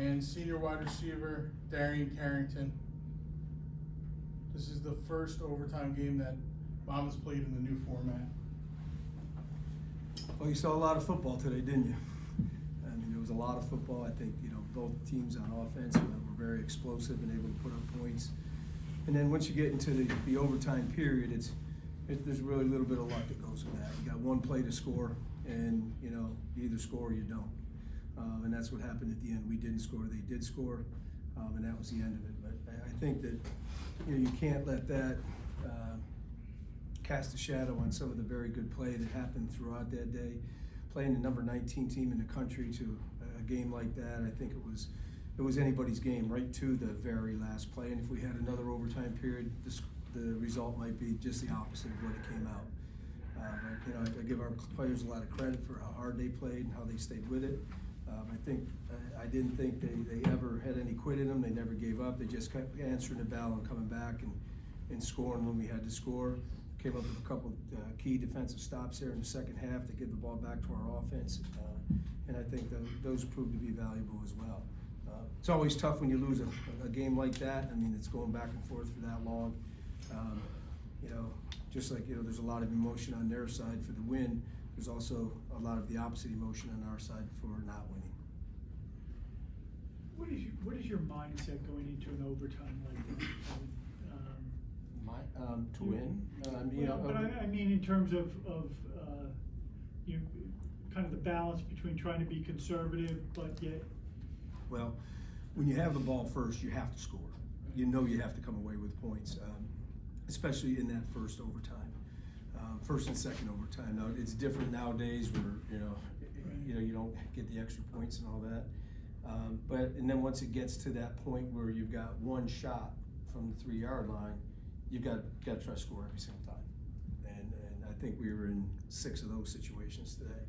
and senior wide receiver Darrion Carrington. This is the first overtime game that Monmouth's played in the new format. Well, you saw a lot of football today, didn't you? I mean, there was a lot of football. I think, both teams on offense were very explosive and able to put up points. And then once you get into the overtime period, there's really a little bit of luck that goes with that. You got one play to score, and you either score or you don't. And that's what happened at the end. We didn't score, they did score, and that was the end of it. But I think that you can't let that cast a shadow on some of the very good play that happened throughout that day. Playing the number 19 team in the country to a game like that, I think it was anybody's game right to the very last play. And if we had another overtime period, the result might be just the opposite of what it came out. But I give our players a lot of credit for how hard they played and how they stayed with it. I didn't think they ever had any quit in them. They never gave up. They just kept answering the bell and coming back and scoring when we had to score. Came up with a couple key defensive stops there in the second half to give the ball back to our offense, and I think those proved to be valuable as well. It's always tough when you lose a game like that. I mean, it's going back and forth for that long. Just like there's a lot of emotion on their side for the win, there's also a lot of the opposite emotion on our side for not winning. What is your mindset going into an overtime like that? To win, but I mean in terms of kind of the balance between trying to be conservative, but yet. Well, when you have the ball first, you have to score. You have to come away with points, especially in that first overtime, first and second overtime. Now it's different nowadays where you don't get the extra points and all that. And then once it gets to that point where you've got one shot from the 3-yard line, you've got to try to score every single time. And I think we were in 6 of those situations today.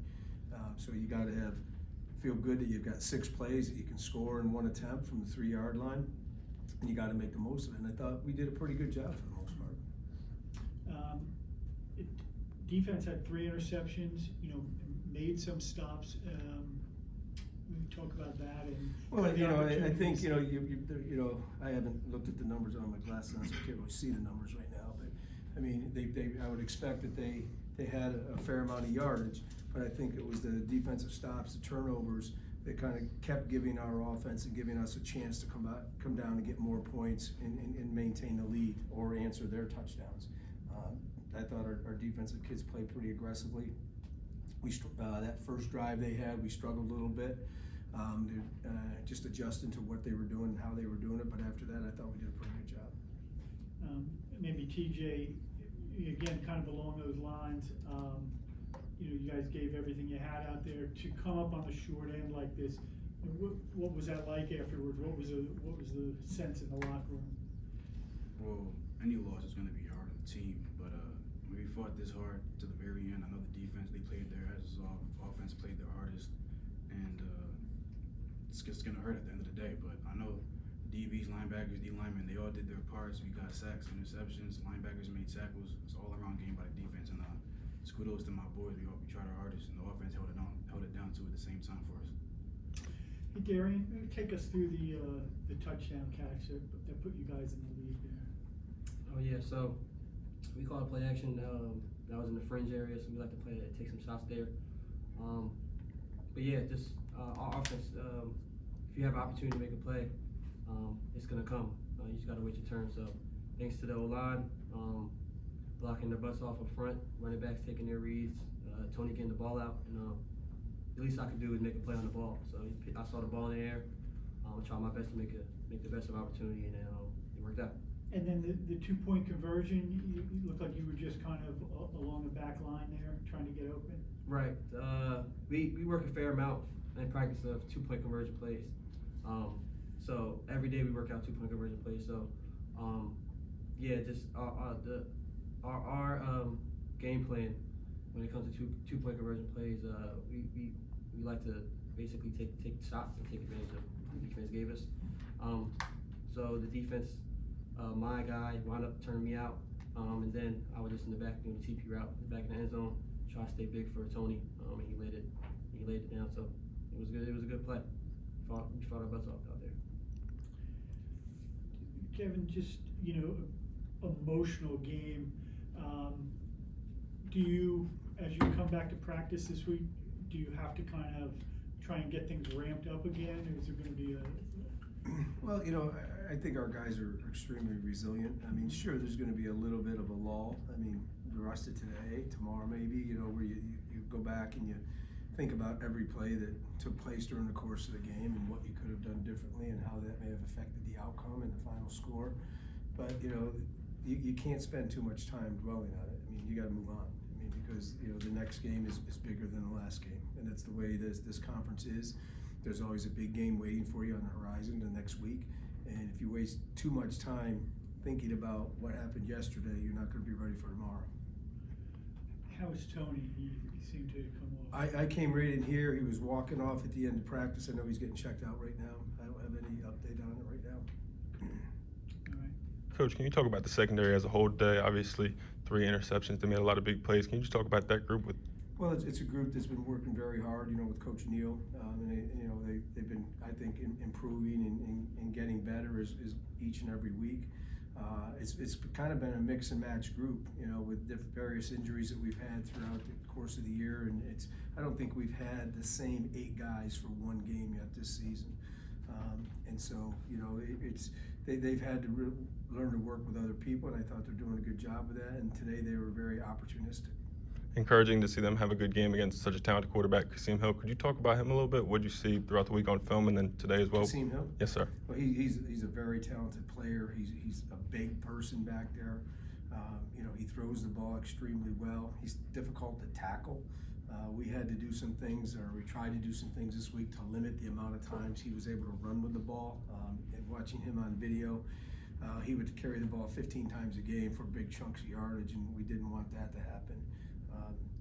So you got to feel good that you've got 6 plays that you can score in one attempt from the 3-yard line, and you got to make the most of it. And I thought we did a pretty good job for the most part. Defense had 3 interceptions, made some stops. We talk about that. Well, I think I haven't looked at the numbers on my glasses, so I can't really see the numbers right now. But I mean, I would expect that they had a fair amount of yardage, but I think it was the defensive stops, the turnovers that kind of kept giving our offense and giving us a chance to come down and get more points and maintain the lead or answer their touchdowns. I thought our defensive kids played pretty aggressively. That first drive they had, we struggled a little bit. Just adjusting to what they were doing and how they were doing it, but after that I thought we did a pretty good job. Maybe TJ, again, kind of along those lines, you guys gave everything you had out there to come up on the short end like this. What was that like afterwards? What was the sense in the locker room? Well, any loss is going to be hard on the team, but we fought this hard to the very end. I know the defense, they played their asses off, offense played their hardest, and it's going to hurt at the end of the day. But I know DBs, linebackers, D-linemen, they all did their parts. We got sacks, interceptions, linebackers made tackles. It's all around game by the defense, and kudos to my boys. We tried our hardest, and the offense held it down too at the same time for us. Hey, Darrion, take us through the touchdown catch that put you guys in the lead there. Oh yeah, so we call it play action. That was in the fringe area, so we like to take some shots there. But yeah, just our offense. If you have an opportunity to make a play, it's gonna come. You just gotta wait your turn. So thanks to the O-line, blocking their butts off up front, running backs taking their reads, Tony getting the ball out, and the least I could do is make a play on the ball. So I saw the ball in the air. I tried my best to make the best of opportunity, and it worked out. And then the 2-point conversion, you looked like you were just kind of along the back line there, trying to get open. Right. We work a fair amount in practice of 2-point conversion plays. So every day we work out 2-point conversion plays. So yeah, just our game plan when it comes to 2-point conversion plays, we like to basically take shots and take advantage of what the defense gave us. So the defense, my guy wound up turning me out, and then I was just in the back doing the TP route, back in the end zone, try to stay big for Tony, and he laid it down. So it was good. It was a good play. fought our butts off out there. Kevin, just, emotional game. Do you, as you come back to practice this week, do you have to kind of try and get things ramped up again, or is there gonna be Well, I think our guys are extremely resilient. I mean, sure, there's gonna be a little bit of a lull. I mean, the rest of today, tomorrow maybe, where you go back and you think about every play that took place during the course of the game and what you could have done differently and how that may have affected the outcome and the final score. But, you can't spend too much time dwelling on it. I mean, you gotta move on. I mean, because, the next game is bigger than the last game. And that's the way this conference is. There's always a big game waiting for you on the horizon the next week. And if you waste too much time thinking about what happened yesterday, you're not gonna be ready for tomorrow. how is Tony? He seemed to come off. I came right in here, he was walking off at the end of practice. I know he's getting checked out right now. I don't have any update on it right now. All right. Coach, can you talk about the secondary as a whole today? Obviously, 3 interceptions. They made a lot of big plays. Can you just talk about that group? Well, it's a group that's been working very hard, with Coach Neal, and they've been, I think, improving and getting better as each and every week. It's kind of been a mix and match group, with various injuries that we've had throughout the course of the year, and I don't think we've had the same 8 guys for one game yet this season. And so, they've had to learn to work with other people, and I thought they're doing a good job of that. And today they were very opportunistic. Encouraging to see them have a good game against such a talented quarterback, Kasim Hill. Could you talk about him a little bit? What did you see throughout the week on film and then today as well? Kasim Hill? Yes, sir. Well, he's a very talented player. He's a big person back there. He throws the ball extremely well. He's difficult to tackle. We had to do some things, or we tried to do some things this week to limit the amount of times he was able to run with the ball. And watching him on video, he would carry the ball 15 times a game for big chunks of yardage, and we didn't want that to happen.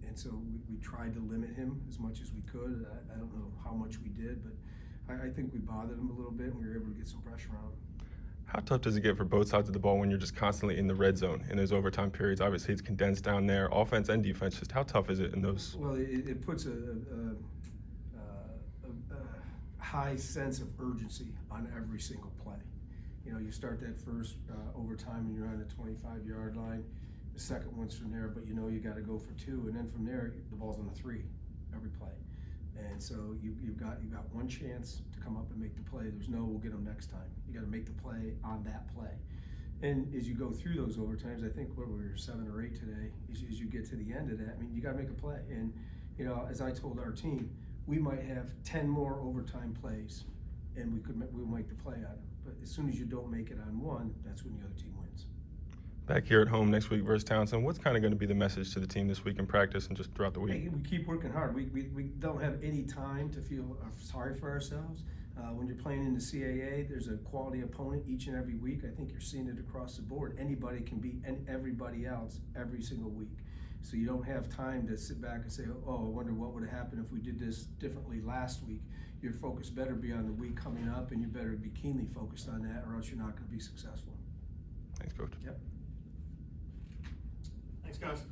And so we tried to limit him as much as we could. I don't know how much we did, but I think we bothered him a little bit, and we were able to get some pressure on him. How tough does it get for both sides of the ball when you're just constantly in the red zone in those overtime periods? Obviously, it's condensed down there, offense and defense. Just how tough is it in those? Well, it puts a high sense of urgency on every single play. You start that first overtime and you're on the 25-yard line. The second one's from there, but you got to go for 2, and then from there the ball's on the 3 every play. And so you've got one chance to come up and make the play. There's no we'll get them next time. You got to make the play on that play. And as you go through those overtimes, I think we were 7 or 8 today. As you get to the end of that, you got to make a play. And as I told our team, we might have 10 more overtime plays, and we'll make the play on them. But as soon as you don't make it on one, that's when the other team wins. Back here at home next week versus Townsend, what's kind of going to be the message to the team this week in practice and just throughout the week? Hey, we keep working hard. We don't have any time to feel sorry for ourselves. When you're playing in the CAA, there's a quality opponent each and every week. I think you're seeing it across the board. Anybody can beat everybody else every single week. So you don't have time to sit back and say, oh, I wonder what would have happened if we did this differently last week. Your focus better be on the week coming up, and you better be keenly focused on that, or else you're not going to be successful. Thanks, Coach. Yep. Thanks, guys.